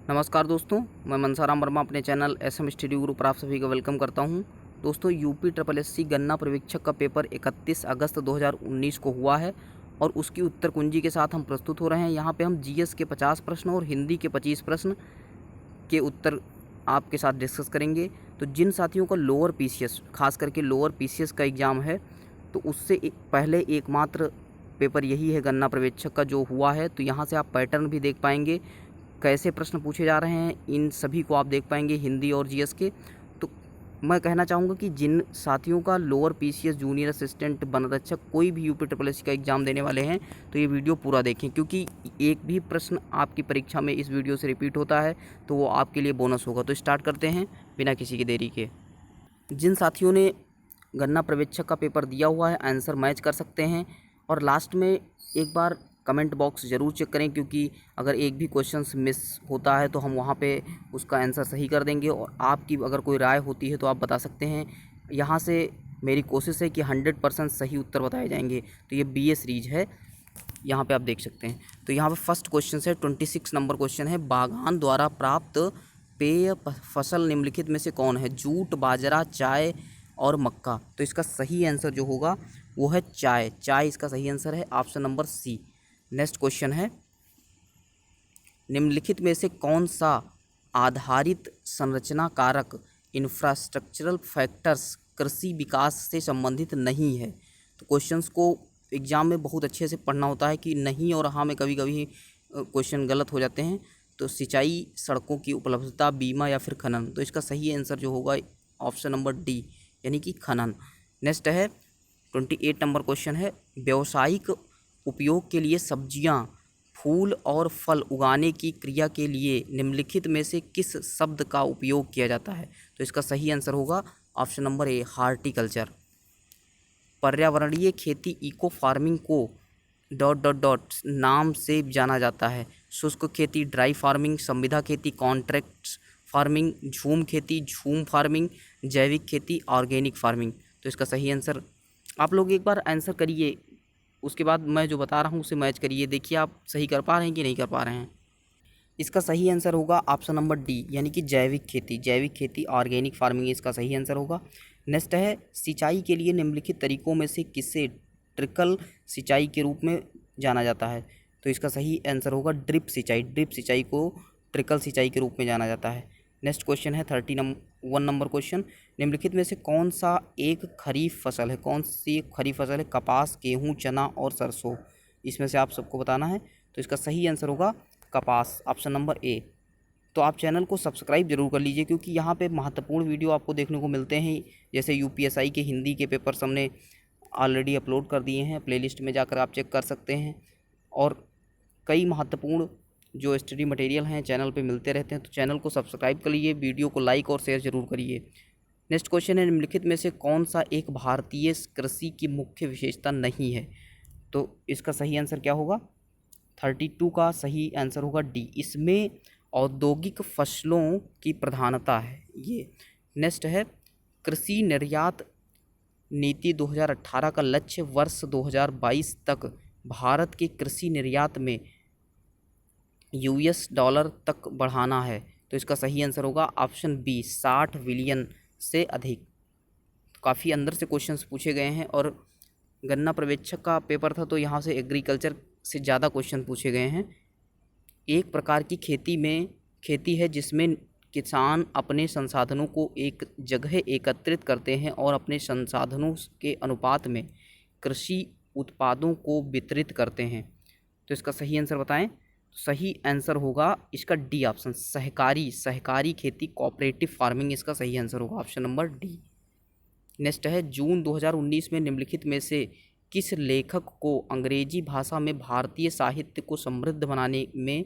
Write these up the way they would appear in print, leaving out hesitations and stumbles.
नमस्कार दोस्तों, मैं मनसाराम वर्मा अपने चैनल एसएम स्टडी गुरु पर आप सभी का वेलकम करता हूं। दोस्तों, यूपी ट्रिपल एससी गन्ना पर्यवेक्षक का पेपर 31 अगस्त 2019 को हुआ है और उसकी उत्तर कुंजी के साथ हम प्रस्तुत हो रहे हैं। यहां पे हम जीएस के 50 प्रश्न और हिंदी के 25 प्रश्न के उत्तर आपके साथ डिस्कस करेंगे। तो जिन साथियों का लोअर पीसीएस, खास करके लोअर पीसीएस का एग्ज़ाम है, तो उससे पहले एकमात्र पेपर यही है गन्ना पर्यवेक्षक का जो हुआ है। तो यहाँ से आप पैटर्न भी देख पाएंगे, कैसे प्रश्न पूछे जा रहे हैं, इन सभी को आप देख पाएंगे हिंदी और जीएस के। तो मैं कहना चाहूँगा कि जिन साथियों का लोअर पीसीएस, जूनियर असिस्टेंट, वनरक्षक, कोई भी यूपी ट्रिपल एससी का एग्ज़ाम देने वाले हैं तो ये वीडियो पूरा देखें, क्योंकि एक भी प्रश्न आपकी परीक्षा में इस वीडियो से रिपीट होता है तो वो आपके लिए बोनस होगा। तो स्टार्ट करते हैं बिना किसी की देरी के। जिन साथियों ने गन्ना पर्यवेक्षक का पेपर दिया हुआ है, आंसर मैच कर सकते हैं। और लास्ट में एक बार कमेंट बॉक्स ज़रूर चेक करें, क्योंकि अगर एक भी क्वेश्चंस मिस होता है तो हम वहाँ पे उसका आंसर सही कर देंगे। और आपकी अगर कोई राय होती है तो आप बता सकते हैं। यहाँ से मेरी कोशिश है कि 100% सही उत्तर बताए जाएंगे। तो ये बीए सीरीज है, यहाँ पे आप देख सकते हैं। तो यहाँ पे फर्स्ट क्वेश्चन है, 26 नंबर क्वेश्चन है, बागान द्वारा प्राप्त पेय फसल निम्नलिखित में से कौन है? जूट, बाजरा, चाय और मक्का। तो इसका सही आंसर जो होगा वो है चाय। चाय इसका सही आंसर है, option number c. Next question है, निम्नलिखित में से कौन सा आधारित संरचना कारक, इंफ्रास्ट्रक्चरल फैक्टर्स, कृषि विकास से संबंधित नहीं है? तो क्वेश्चंस को एग्जाम में बहुत अच्छे से पढ़ना होता है कि नहीं और हाँ में कभी कभी क्वेश्चन गलत हो जाते हैं। तो सिंचाई, सड़कों की उपलब्धता, बीमा या फिर खनन। तो इसका सही आंसर जो होगा ऑप्शन नंबर डी, यानी कि खनन। नेक्स्ट है 28 नंबर क्वेश्चन है, व्यावसायिक उपयोग के लिए सब्जियां, फूल और फल उगाने की क्रिया के लिए निम्नलिखित में से किस शब्द का उपयोग किया जाता है? तो इसका सही आंसर होगा ऑप्शन नंबर ए, हार्टिकल्चर। पर्यावरणीय खेती, इको फार्मिंग को ... नाम से जाना जाता है। शुष्क खेती, ड्राई फार्मिंग, संविदा खेती, कॉन्ट्रैक्ट फार्मिंग, झूम खेती, झूम फार्मिंग, जैविक खेती, ऑर्गेनिक फार्मिंग। तो इसका सही आंसर आप लोग एक बार आंसर करिए, उसके बाद मैं जो बता रहा हूँ उसे मैच करिए, देखिए आप सही कर पा रहे हैं कि नहीं कर पा रहे हैं। इसका सही आंसर होगा ऑप्शन नंबर डी, यानी कि जैविक खेती। जैविक खेती, ऑर्गेनिक फार्मिंग इसका सही आंसर होगा। नेक्स्ट है, सिंचाई के लिए निम्नलिखित तरीकों में से किसे ट्रिकल सिंचाई के रूप में जाना जाता है? तो इसका सही आंसर होगा ड्रिप सिंचाई। ड्रिप सिंचाई को ट्रिकल सिंचाई के रूप में जाना जाता है। नेक्स्ट क्वेश्चन है 31 नंबर क्वेश्चन, निम्नलिखित में से कौन सा एक खरीफ फसल है? कौन सी खरीफ फसल है? कपास, गेहूँ, चना और सरसों। इसमें से आप सबको बताना है। तो इसका सही आंसर होगा कपास, ऑप्शन नंबर ए। तो आप चैनल को सब्सक्राइब जरूर कर लीजिए, क्योंकि यहाँ पे महत्वपूर्ण वीडियो आपको देखने को मिलते हैं। जैसे यूपीएसआई के हिंदी के पेपर्स हमने ऑलरेडी अपलोड कर दिए हैं, प्लेलिस्ट में जाकर आप चेक कर सकते हैं। और कई महत्वपूर्ण जो स्टडी मटेरियल हैं चैनल पे मिलते रहते हैं। तो चैनल को सब्सक्राइब कर लीजिए, वीडियो को लाइक और शेयर जरूर करिए। नेक्स्ट क्वेश्चन है, निम्नलिखित में से कौन सा एक भारतीय कृषि की मुख्य विशेषता नहीं है? तो इसका सही आंसर क्या होगा? 32 का सही आंसर होगा डी, इसमें औद्योगिक फसलों की प्रधानता है ये। नेक्स्ट है, कृषि निर्यात नीति 2018 का लक्ष्य वर्ष 2022 तक भारत के कृषि निर्यात में $US तक बढ़ाना है। तो इसका सही आंसर होगा ऑप्शन बी, 60 बिलियन से अधिक। काफ़ी अंदर से क्वेश्चंस पूछे गए हैं और गन्ना पर्यवेक्षक का पेपर था तो यहाँ से एग्रीकल्चर से ज़्यादा क्वेश्चन पूछे गए हैं। एक प्रकार की खेती है जिसमें किसान अपने संसाधनों को एक जगह एकत्रित करते हैं और अपने संसाधनों के अनुपात में कृषि उत्पादों को वितरित करते हैं। तो इसका सही आंसर बताएं। सही आंसर होगा इसका डी ऑप्शन, सहकारी खेती, कोऑपरेटिव फार्मिंग इसका सही आंसर होगा, ऑप्शन नंबर डी। नेक्स्ट है, जून 2019 में निम्नलिखित में से किस लेखक को अंग्रेजी भाषा में भारतीय साहित्य को समृद्ध बनाने में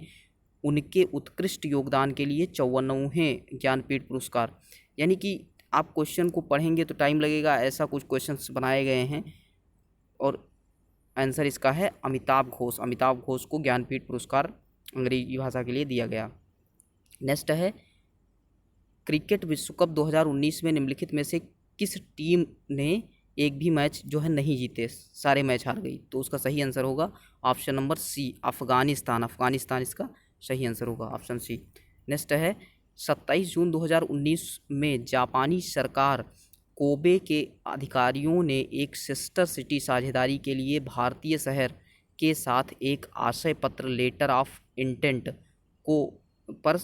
उनके उत्कृष्ट योगदान के लिए 54वें ज्ञानपीठ पुरस्कार? यानी कि आप क्वेश्चन को पढ़ेंगे तो टाइम लगेगा, ऐसा कुछ क्वेश्चंस बनाए गए हैं और आंसर इसका है अमिताभ घोष। अमिताभ घोष को ज्ञानपीठ पुरस्कार अंग्रेजी भाषा के लिए दिया गया। नेक्स्ट है, क्रिकेट विश्व कप 2019 में निम्नलिखित में से किस टीम ने एक भी मैच जो है नहीं जीते, सारे मैच हार गई? तो उसका सही आंसर होगा option number c, Afghanistan. Afghanistan इसका सही आंसर होगा, ऑप्शन सी। नेक्स्ट है 27 जून 2019 में जापानी सरकार कोबे के अधिकारियों ने एक सिस्टर सिटी साझेदारी के लिए भारतीय शहर के साथ एक आशय पत्र लेटर ऑफ इंटेंट को पर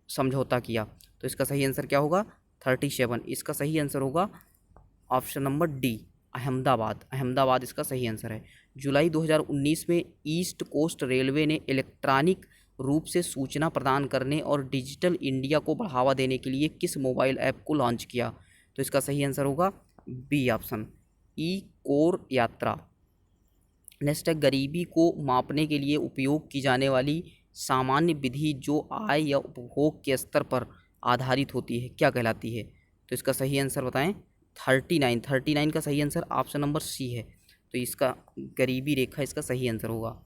समझौता किया। तो इसका सही आंसर क्या होगा? 37। इसका सही आंसर होगा option number D, Ahmedabad. Ahmedabad इसका सही आंसर है। जुलाई 2019 में ईस्ट कोस्ट रेलवे ने इलेक्ट्रॉनिक रूप से सूचना प्रदान करने और डिजिटल इंडिया को बढ़ावा देने के लिए किस मोबाइल ऐप को लॉन्च किया? तो इसका सही आंसर होगा बी ऑप्शन, ई कोर यात्रा। नेक्स्ट है गरीबी को मापने के लिए उपयोग की जाने वाली सामान्य विधि जो आय या उपभोग के स्तर पर आधारित होती है क्या कहलाती है? तो इसका सही आंसर बताएं। 39 का सही आंसर ऑप्शन नंबर सी है। तो इसका गरीबी रेखा इसका सही आंसर होगा।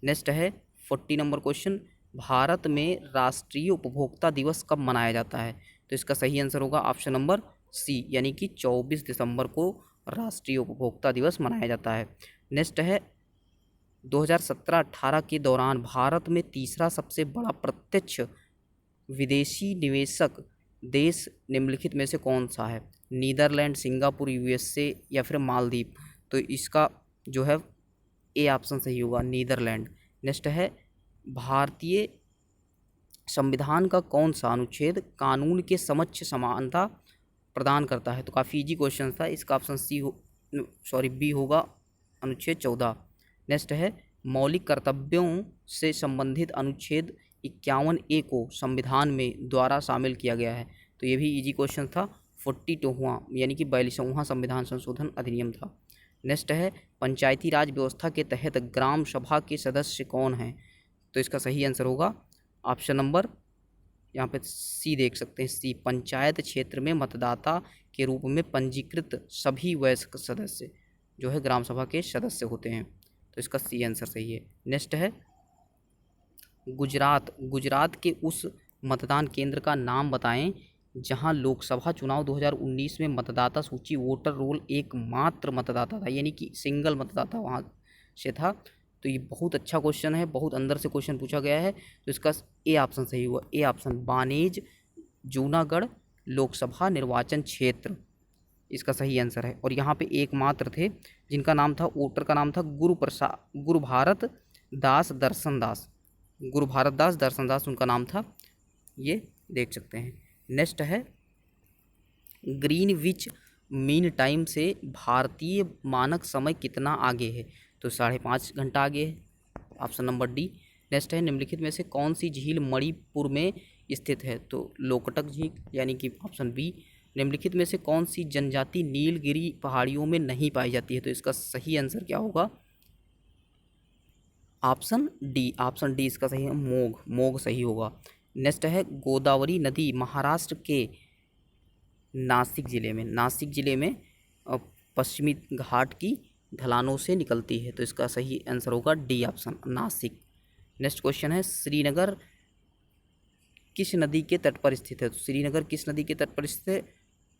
नेक्स्ट है 40 नंबर क्वेश्चन, भारत में राष्ट्रीय उपभोक्ता दिवस कब मनाया जाता है? तो इसका सही आंसर होगा ऑप्शन नंबर सी, यानी कि 24 दिसंबर को राष्ट्रीय उपभोक्ता दिवस मनाया जाता है। नेक्स्ट है 2017-18 के दौरान भारत में तीसरा सबसे बड़ा प्रत्यक्ष विदेशी निवेशक देश निम्नलिखित में से कौन सा है? नीदरलैंड, सिंगापुर, यूएसए या फिर मालदीव? तो इसका जो है ए ऑप्शन सही होगा, नीदरलैंड। नेक्स्ट है भारतीय संविधान का कौन सा अनुच्छेद कानून के समक्ष समानता प्रदान करता है? तो काफ़ी इजी क्वेश्चन था। इसका ऑप्शन बी होगा, अनुच्छेद 14। नेक्स्ट है मौलिक कर्तव्यों से संबंधित अनुच्छेद 51A को संविधान में द्वारा शामिल किया गया है। तो ये भी इजी क्वेश्चन था। 42वां यानी कि 42वां संविधान संशोधन अधिनियम था। नेक्स्ट है पंचायती राज व्यवस्था के तहत ग्राम सभा के सदस्य कौन हैं? तो इसका सही आंसर होगा ऑप्शन नंबर, यहाँ पे सी देख सकते हैं, सी, पंचायत क्षेत्र में मतदाता के रूप में पंजीकृत सभी वयस्क सदस्य जो है ग्राम सभा के सदस्य होते हैं। तो इसका सी आंसर सही है। नेक्स्ट है गुजरात के उस मतदान केंद्र का नाम बताएं जहां लोकसभा चुनाव 2019 में मतदाता सूची वोटर रोल एकमात्र मतदाता था, यानी कि सिंगल मतदाता वहां से था। तो ये बहुत अच्छा क्वेश्चन है, बहुत अंदर से क्वेश्चन पूछा गया है। तो इसका ए ऑप्शन सही हुआ, ए ऑप्शन, बानेज जूनागढ़ लोकसभा निर्वाचन क्षेत्र इसका सही आंसर है। और यहाँ पे एकमात्र थे जिनका नाम था, वोटर का नाम था गुरुभारत दास दर्शन दास उनका नाम था, ये देख सकते हैं। नेक्स्ट है ग्रीनविच मीन टाइम से भारतीय मानक समय कितना आगे है? तो 5.5 घंटा आगे है, ऑप्शन नंबर डी। नेक्स्ट है निम्नलिखित में से कौन सी झील मणिपुर में स्थित है? तो लोकटक झील यानी कि ऑप्शन बी। निम्नलिखित में से कौन सी जनजाति नीलगिरी पहाड़ियों में नहीं पाई जाती है? तो इसका सही आंसर क्या होगा? ऑप्शन डी इसका सही है, मोग सही होगा। नेक्स्ट है गोदावरी नदी महाराष्ट्र के नासिक जिले में पश्चिमी घाट की ढलानों से निकलती है। तो इसका सही आंसर होगा D option, Nashik. Next question है श्रीनगर किस नदी के तट पर स्थित है? तो श्रीनगर किस नदी के तट पर स्थित है?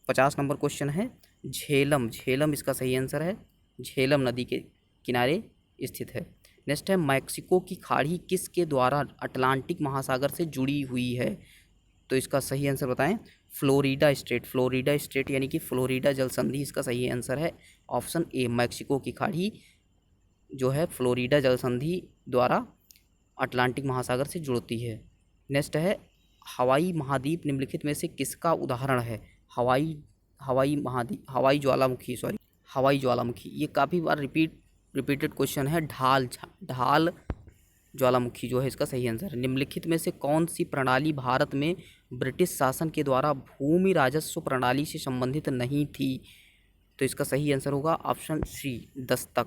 50 नंबर क्वेश्चन है झेलम इसका सही आंसर है, झेलम नदी के किनारे स्थित है। नेक्स्ट है मैक्सिको की खाड़ी किसके द्वारा अटलांटिक महासागर से जुड़ी हुई है? तो इसका सही आंसर बताएं। फ्लोरिडा स्टेट यानी कि फ्लोरिडा जल संधि इसका सही आंसर है, ऑप्शन ए। मैक्सिको की खाड़ी जो है फ्लोरिडा जल संधि द्वारा अटलांटिक महासागर से जुड़ती है। नेक्स्ट है हवाई महाद्वीप निम्नलिखित में से किसका उदाहरण है? हवाई ज्वालामुखी ये काफ़ी बार रिपीटेड क्वेश्चन है। ढाल ज्वालामुखी जो है इसका सही आंसर है। निम्नलिखित में से कौन सी प्रणाली भारत में ब्रिटिश शासन के द्वारा भूमि राजस्व प्रणाली से संबंधित नहीं थी? तो इसका सही आंसर होगा ऑप्शन सी, दस्तक।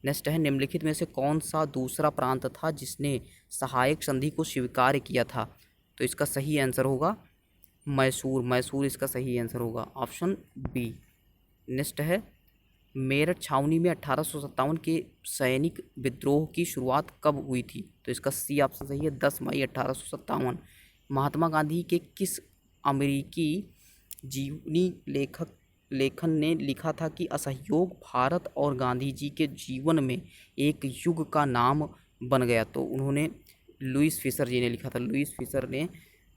नेक्स्ट है निम्नलिखित में से कौन सा दूसरा प्रांत था जिसने सहायक संधि को स्वीकार किया था? तो इसका सही आंसर होगा मैसूर इसका सही आंसर होगा, ऑप्शन बी। नेक्स्ट है मेरठ छावनी में 1857 के सैनिक विद्रोह की शुरुआत कब हुई थी? तो इसका सी ऑप्शन सही है, 10 मई 1857। महात्मा गांधी के किस अमेरिकी जीवनी लेखन ने लिखा था कि असहयोग भारत और गांधी जी के जीवन में एक युग का नाम बन गया? तो उन्होंने लुईस फिशर जी ने लिखा था। लुईस फिशर ने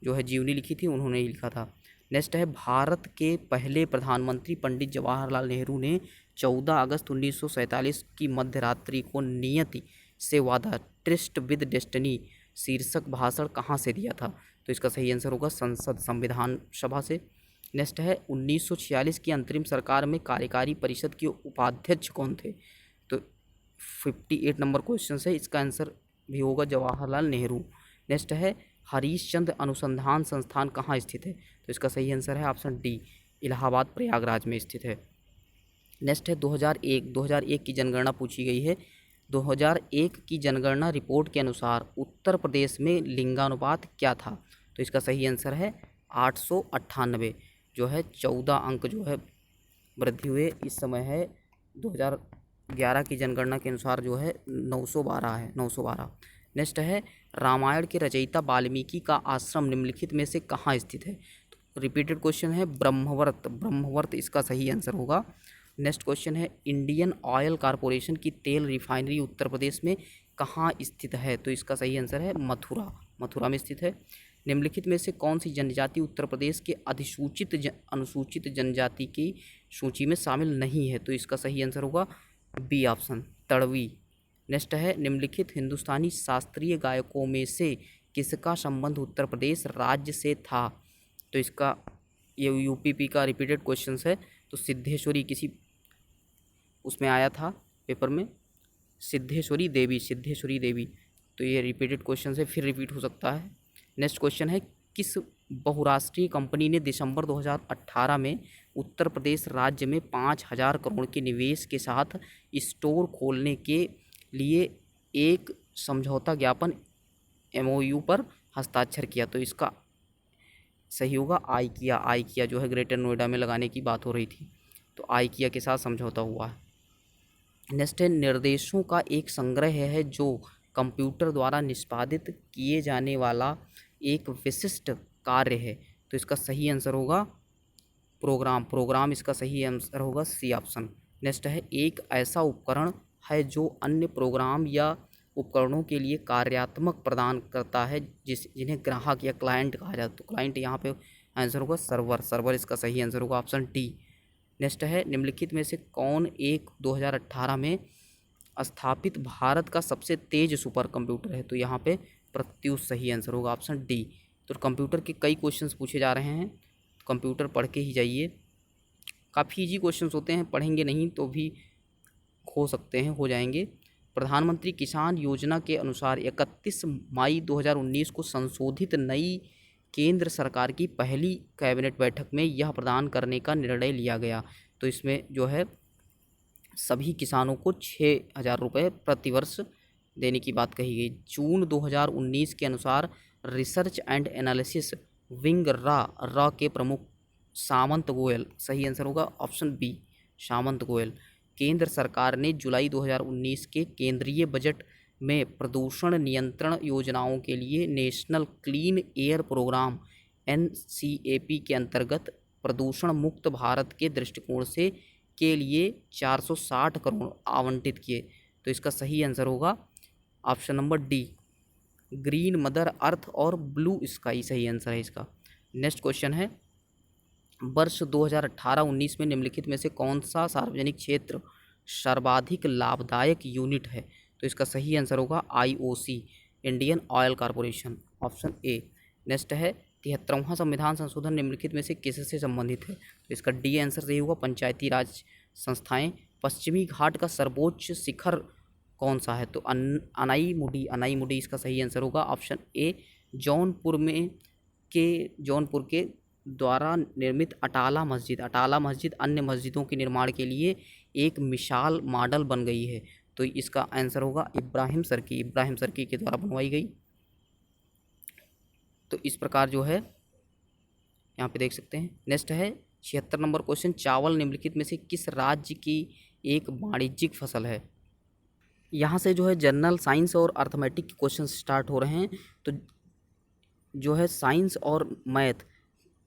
जो है जीवनी लिखी थी उन्होंने ही लिखा था। नेक्स्ट है भारत के पहले प्रधानमंत्री पंडित जवाहरलाल नेहरू ने 14 अगस्त 1947 की मध्य रात्रि को नियति से वादा ट्रिस्ट विद डेस्टिनी शीर्षक भाषण कहाँ से दिया था? तो इसका सही आंसर होगा संसद संविधान सभा से। नेक्स्ट है 1946 की अंतरिम सरकार में कार्यकारी परिषद के उपाध्यक्ष कौन थे? तो 58 नंबर क्वेश्चन है, इसका आंसर भी होगा जवाहरलाल नेहरू। नेक्स्ट है हरीशचंद्र अनुसंधान संस्थान कहाँ स्थित है? तो इसका सही आंसर है ऑप्शन डी, इलाहाबाद प्रयागराज में स्थित है। नेक्स्ट है 2001 की जनगणना पूछी गई है। 2001 की जनगणना रिपोर्ट के अनुसार उत्तर प्रदेश में लिंगानुपात क्या था? तो इसका सही आंसर है 898, जो है 14 अंक जो है वृद्धि हुए। इस समय है 2011 की जनगणना के अनुसार जो है 912 है, 912। नेक्स्ट है रामायण के रचयिता वाल्मीकि का आश्रम निम्नलिखित में से कहाँ स्थित है? तो रिपीटेड क्वेश्चन है, ब्रह्मवर्त, ब्रह्मवर्त इसका सही आंसर होगा। नेक्स्ट क्वेश्चन है इंडियन ऑयल कॉरपोरेशन की तेल रिफाइनरी उत्तर प्रदेश में कहाँ स्थित है? तो इसका सही आंसर है मथुरा, मथुरा में स्थित है। निम्नलिखित में से कौन सी जनजाति उत्तर प्रदेश के अनुसूचित जनजाति की सूची में शामिल नहीं है? तो इसका सही आंसर होगा बी ऑप्शन, तड़वी। नेक्स्ट है निम्नलिखित हिंदुस्तानी शास्त्रीय गायकों में से किसका संबंध उत्तर प्रदेश राज्य से था? तो इसका ये यूपीपी का रिपीटेड क्वेश्चन है। तो सिद्धेश्वरी किसी उसमें आया था पेपर में, सिद्धेश्वरी देवी। तो ये रिपीटेड क्वेश्चन है, फिर रिपीट हो सकता है। नेक्स्ट क्वेश्चन है किस बहुराष्ट्रीय कंपनी ने दिसंबर 2018 में उत्तर प्रदेश राज्य में 5000 करोड़ के निवेश के साथ स्टोर खोलने के लिए एक समझौता ज्ञापन MOU पर हस्ताक्षर किया? तो इसका सही होगा आईकिया जो है ग्रेटर नोएडा में लगाने की बात हो रही थी, तो आईकिया के साथ समझौता हुआ है। नेक्स्ट है निर्देशों का एक संग्रह है जो कंप्यूटर द्वारा निष्पादित किए जाने वाला एक विशिष्ट कार्य है। तो इसका सही आंसर होगा प्रोग्राम इसका सही आंसर होगा सी ऑप्शन। नेक्स्ट है एक ऐसा उपकरण है जो अन्य प्रोग्राम या उपकरणों के लिए कार्यात्मक प्रदान करता है जिन्हें ग्राहक या क्लाइंट कहा जाता है। तो क्लाइंट यहाँ पे आंसर होगा सर्वर इसका सही आंसर होगा ऑप्शन डी। नेक्स्ट है निम्नलिखित में से कौन एक 2018 में स्थापित भारत का सबसे तेज सुपर कंप्यूटर है? तो यहाँ पे प्रत्युष सही आंसर होगा ऑप्शन डी। तो कंप्यूटर के कई क्वेश्चंस पूछे जा रहे हैं, तो कंप्यूटर पढ़ के ही जाइए, काफ़ी इजी क्वेश्चंस होते हैं, पढ़ेंगे नहीं तो भी हो सकते हैं, हो जाएंगे। प्रधानमंत्री किसान योजना के अनुसार 31 मई 2019 को संशोधित नई केंद्र सरकार की पहली कैबिनेट बैठक में यह प्रदान करने का निर्णय लिया गया। तो इसमें जो है सभी किसानों को 6000 रुपये प्रतिवर्ष देने की बात कही गई। जून 2019 के अनुसार रिसर्च एंड एनालिसिस विंग रा के प्रमुख सामंत गोयल, सही आंसर होगा ऑप्शन बी सामंत गोयल। केंद्र सरकार ने जुलाई 2019 के केंद्रीय बजट में प्रदूषण नियंत्रण योजनाओं के लिए national clean air programme NCAP के अंतर्गत प्रदूषण मुक्त भारत के दृष्टिकोण से के लिए 460 करोड़ आवंटित किए। तो इसका सही आंसर होगा option number D, green mother earth और ब्लू स्काई सही आंसर है इसका। नेक्स्ट क्वेश्चन है वर्ष 2018-19 में निम्नलिखित में से कौन सा सार्वजनिक क्षेत्र सर्वाधिक लाभदायक यूनिट है? तो इसका सही आंसर होगा IOC, Indian oil corporation, option A. Next है 73वां संविधान संशोधन निम्नलिखित में से किससे संबंधित है? तो इसका डी आंसर सही होगा पंचायती राज संस्थाएं। पश्चिमी घाट का सर्वोच्च शिखर कौन सा है? तो अनाई मुडी इसका सही आंसर होगा ऑप्शन ए। जौनपुर के द्वारा निर्मित अटाला मस्जिद अन्य मस्जिदों के निर्माण के लिए एक मिसाल मॉडल बन गई है। तो इसका आंसर होगा इब्राहिम सरकी के द्वारा बनवाई गई। तो इस प्रकार जो है यहाँ पे देख सकते हैं। नेक्स्ट है 76 नंबर क्वेश्चन, चावल निम्नलिखित में से किस राज्य की एक वाणिज्यिक फसल है? यहाँ से जो है जनरल साइंस और अर्थमेटिक के क्वेश्चन स्टार्ट हो रहे हैं। तो जो है साइंस और मैथ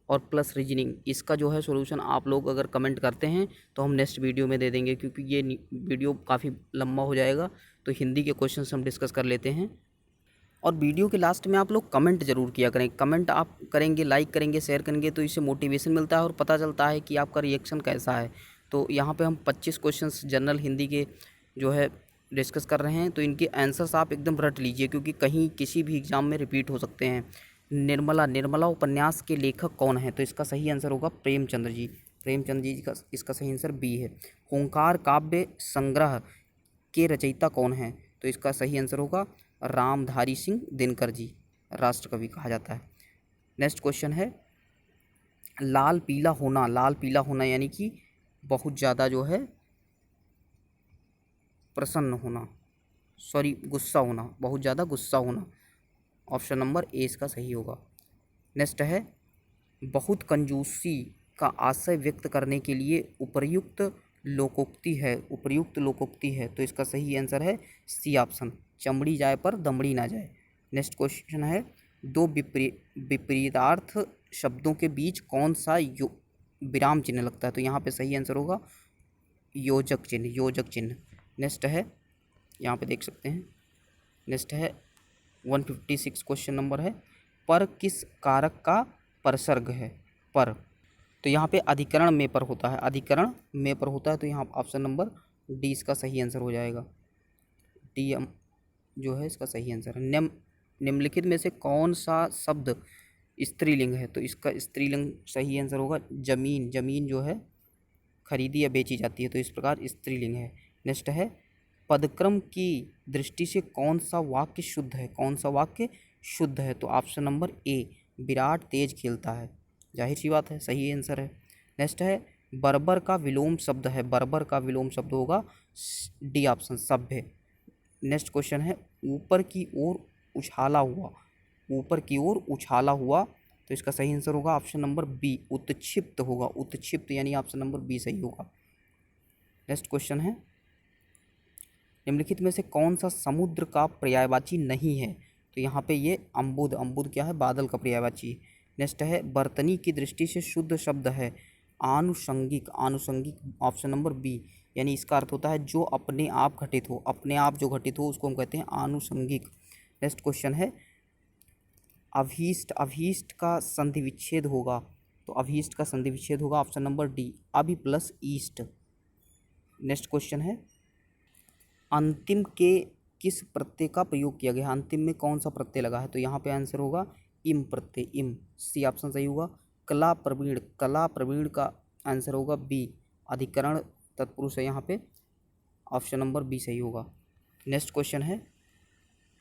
और प्लस रीजनिंग, इसका जो है सॉल्यूशन आप लोग अगर कमेंट करते हैं तो हम नेक्स्ट वीडियो में दे देंगे, क्योंकि ये वीडियो काफ़ी लंबा हो जाएगा। तो हिंदी के क्वेश्चन हम डिस्कस कर लेते हैं। और वीडियो के लास्ट में आप लोग कमेंट ज़रूर किया करें। कमेंट आप करेंगे, लाइक करेंगे, शेयर करेंगे तो इससे मोटिवेशन मिलता है और पता चलता है कि आपका रिएक्शन कैसा है। तो यहाँ पे हम 25 क्वेश्चंस जनरल हिंदी के जो है डिस्कस कर रहे हैं, तो इनके आंसर्स आप एकदम रट लीजिए क्योंकि कहीं किसी भी एग्ज़ाम में रिपीट हो सकते हैं। निर्मला उपन्यास के लेखक कौन है? तो इसका सही आंसर होगा प्रेमचंद्र जी। प्रेमचंद्र जी का इसका सही आंसर बी है। हुंकार काव्य संग्रह के रचयिता कौन है? तो इसका सही आंसर होगा रामधारी सिंह दिनकर जी, राष्ट्रकवि कहा जाता है। नेक्स्ट क्वेश्चन है लाल पीला होना यानी कि बहुत ज़्यादा जो है प्रसन्न होना, सॉरी गुस्सा होना, बहुत ज़्यादा गुस्सा होना। ऑप्शन नंबर ए इसका सही होगा। नेक्स्ट है बहुत कंजूसी का आशय व्यक्त करने के लिए उपर्युक्त लोकोक्ति है, तो इसका सही आंसर है सी ऑप्शन, चमड़ी जाए पर दमड़ी ना जाए। नेक्स्ट क्वेश्चन है दो विपरीतार्थ शब्दों के बीच कौन सा विराम चिन्ह लगता है? तो यहाँ पे सही आंसर होगा योजक चिन्ह। नेक्स्ट है यहाँ पे देख सकते हैं, नेक्स्ट है 156 क्वेश्चन नंबर है पर किस कारक का परसर्ग है? पर, तो यहाँ पे अधिकरण में पर होता है, तो यहाँ ऑप्शन नंबर डी इसका सही आंसर हो जाएगा। डी जो है इसका सही आंसर है। निम्नलिखित में से कौन सा शब्द स्त्रीलिंग है? तो इसका स्त्रीलिंग सही आंसर होगा जमीन जो है खरीदी या बेची जाती है, तो इस प्रकार स्त्रीलिंग है। नेक्स्ट है पदक्रम की दृष्टि से कौन सा वाक्य शुद्ध है? तो ऑप्शन नंबर ए विराट तेज खेलता है, जाहिर सी बात है सही आंसर है। नेक्स्ट है बर्बर का विलोम शब्द होगा डी ऑप्शन सभ्य। नेक्स्ट क्वेश्चन है ऊपर की ओर उछाला हुआ, तो इसका सही आंसर होगा ऑप्शन नंबर बी उत्क्षिप्त यानी ऑप्शन नंबर बी सही होगा। नेक्स्ट क्वेश्चन है निम्नलिखित में से कौन सा समुद्र का पर्यायवाची नहीं है? तो यहाँ पे ये अम्बुद क्या है? बादल का पर्यायवाची। नेक्स्ट है बर्तनी की दृष्टि से शुद्ध शब्द है आनुषंगिक ऑप्शन नंबर बी, यानी इसका अर्थ होता है जो अपने आप जो घटित हो उसको हम कहते हैं आनुषंगिक। नेक्स्ट क्वेश्चन है अभीष्ट का संधि विच्छेद होगा, तो अभीष्ट का संधि विच्छेद होगा ऑप्शन नंबर डी अभी प्लस ईस्ट। नेक्स्ट क्वेश्चन है अंतिम के किस प्रत्यय का प्रयोग किया गया? अंतिम में कौन सा प्रत्यय लगा है? तो यहाँ पे आंसर होगा इम प्रत्यय, सी ऑप्शन सही होगा। कला प्रवीण का आंसर होगा बी, अधिकरण तत्पुरुष है यहाँ पे, ऑप्शन नंबर बी सही होगा। नेक्स्ट क्वेश्चन है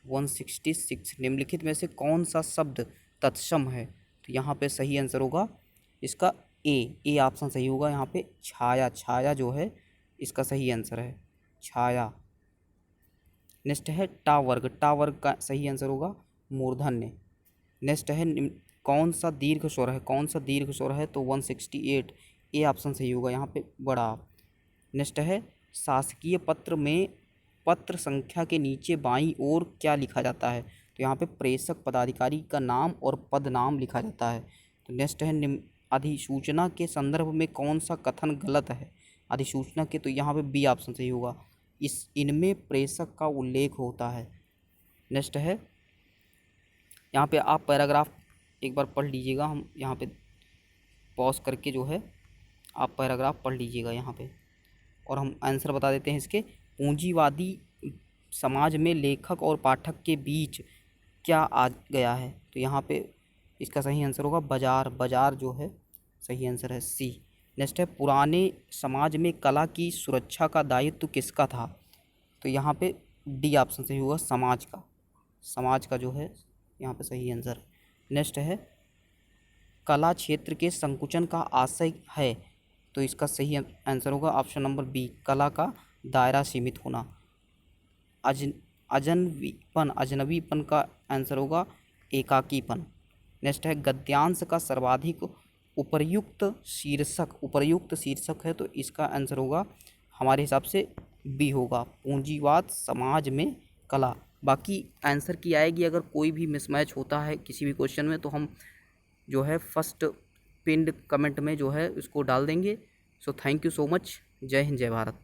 166 निम्नलिखित में से कौन सा शब्द तत्सम है? तो यहाँ पे सही आंसर होगा इसका ए ऑप्शन सही होगा। यहाँ पे छाया जो है इसका सही आंसर है छाया। नेक्स्ट है टावर्ग का सही आंसर होगा मूर्धन्य। नेक्स्ट है कौन सा दीर्घ स्वर है? तो 168 ए ऑप्शन सही होगा यहाँ पे बड़ा। नेक्स्ट है शासकीय पत्र में पत्र संख्या के नीचे बाईं ओर क्या लिखा जाता है? तो यहाँ पे प्रेषक पदाधिकारी का नाम और पद नाम लिखा जाता है। तो नेक्स्ट है अधिसूचना के संदर्भ में कौन सा कथन गलत है? अधिसूचना के, तो यहाँ पे बी ऑप्शन सही होगा, इनमें प्रेषक का उल्लेख होता है। नेक्स्ट है यहाँ पे आप पैराग्राफ एक बार पढ़ लीजिएगा, हम यहाँ पे पॉज करके जो है आप पैराग्राफ पढ़ लीजिएगा यहाँ पे, और हम आंसर बता देते हैं इसके। पूंजीवादी समाज में लेखक और पाठक के बीच क्या आ गया है? तो यहाँ पे इसका सही आंसर होगा बाजार जो है सही आंसर है सी। नेक्स्ट है पुराने समाज में कला की सुरक्षा का दायित्व किसका था? तो यहाँ पे डी ऑप्शन सही होगा समाज का जो है यहाँ पे सही आंसर है। नेक्स्ट है कला क्षेत्र के संकुचन का आशय है, तो इसका सही आंसर होगा ऑप्शन नंबर बी कला का दायरा सीमित होना। अजनबीपन का आंसर होगा एकाकीपन। नेक्स्ट है गद्यांश का सर्वाधिक उपर्युक्त शीर्षक है, तो इसका आंसर होगा हमारे हिसाब से बी होगा पूंजीवाद समाज में कला। बाकी आंसर की आएगी, अगर कोई भी मिसमैच होता है किसी भी क्वेश्चन में तो हम जो है फर्स्ट पिन्ड कमेंट में जो है उसको डाल देंगे। So thank you so much. जय हिंद जय भारत।